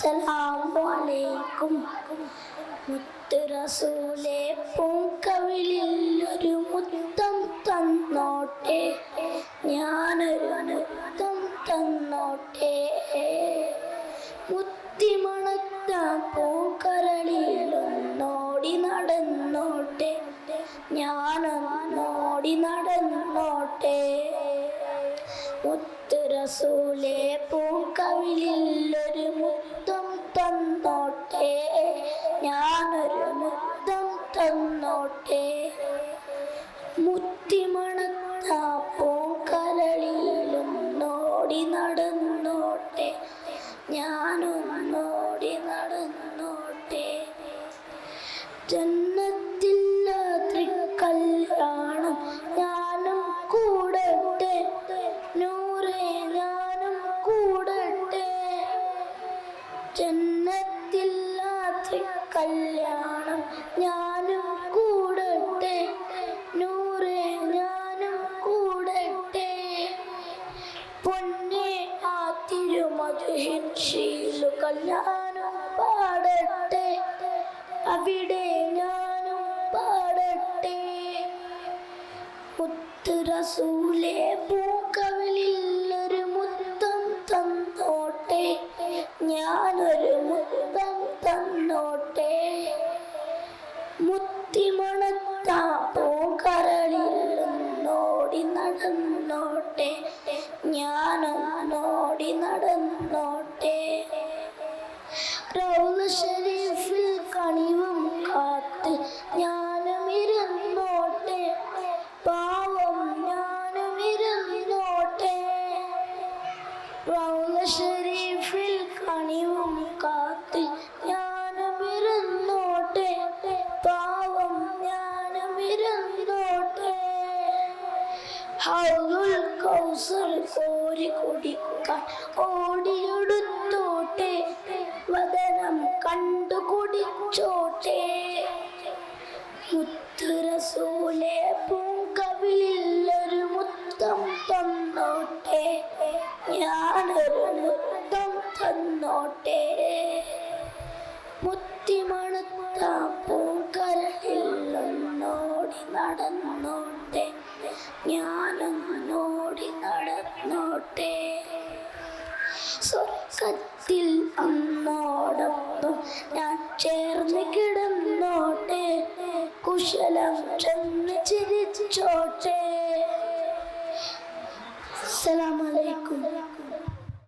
അസ്സലാമു അലൈക്കും. മുത്ത് റസൂലേ പൂങ്കവിളിൽ ഒരു മുത്തം തന്നോട്ടെ, ഞാനൊരു മുത്തം തന്നോട്ടെ. മുത്തിമണത്ത പൂക്കരളിൽ ഒന്നോടി നടന്നോട്ടെ, ഞാനൊന്നോടി നടന്നോട്ടെ. മുത്ത് റസൂലേ പൂങ്കവിളിൽ ഒരു മുത്തം തന്നോട്ടെ, ഞാനൊരു മുത്തം തന്നോട്ടെ. മുത്തിമണത്ത പൂക്കരളിലൊന്നോടി നടന്നോട്ടെ, ഞാനൊന്നോടി നടന്നോട്ടെ. ജന്നത്തിൽ കല്യാണം ഞാനും കൂടട്ടെ, നൂറേ ഞാനും കൂടട്ടെ. ജന്നത്തിൽ കല്യാണം ഞാനും കൂടട്ടെ, നൂറേ ഞാനും കൂടട്ടെ. പൊന്നെ ആ തിരുമധുഹിൻ ശീലുകൾ ഞാനും പാടട്ടെ, അവിടെ ഞാനും പാടട്ടെ. മുത്ത് റസൂലേ പൂങ്കവിളിൽ ഒരു മുത്തം തന്നോട്ടെ, ഞാനൊരു മുത്തം തന്നോട്ടെ. മുത്തിമണത്ത പൂക്കരളിൽ ഒന്നോടി നടന്നോട്ടെ, ഞാനൊന്നോടി നടന്നോട്ടെ. റൗള ശരീഫിൽ കണിവും കാത്ത് ഞാനും ഇരുന്നോട്ടെ, പാവം ഞാനും ഇരുന്നോട്ടെ. റൗള ശരീഫിൽ കണിവും കാത്ത് ഞാനും ഇരുന്നോട്ടെ, പാവം ഞാനും ഇരുന്നോട്ടെ. ഹൗലുൽ കൗസർ കോരി കുടിക്കാൻ ഓടിയെടുത്തോട്ടെ, വദനം കണ്ടു കുടിച്ചോട്ടെ. മുത്ത് റസൂലേ പൂങ്കവിളിൽ ഒരു മുത്തം തന്നോട്ടെ, ഞാനൊരു മുത്തം തന്നോട്ടെ. മുത്തിമണത്ത പൂങ്കരളിൽ ഒന്നോടി നടന്നോട്ടെ, ഞാനൊന്നോടി നടന്നോട്ടെ. സ്വർഗത്തിൽ അന്നോടൊപ്പം ഞാൻ ചേർന്ന് കിടന്നോട്ടെ, കുശലം ചെന്ന് ചിരിച്ചോട്ടെ. അസ്സലാമു അലൈക്കും.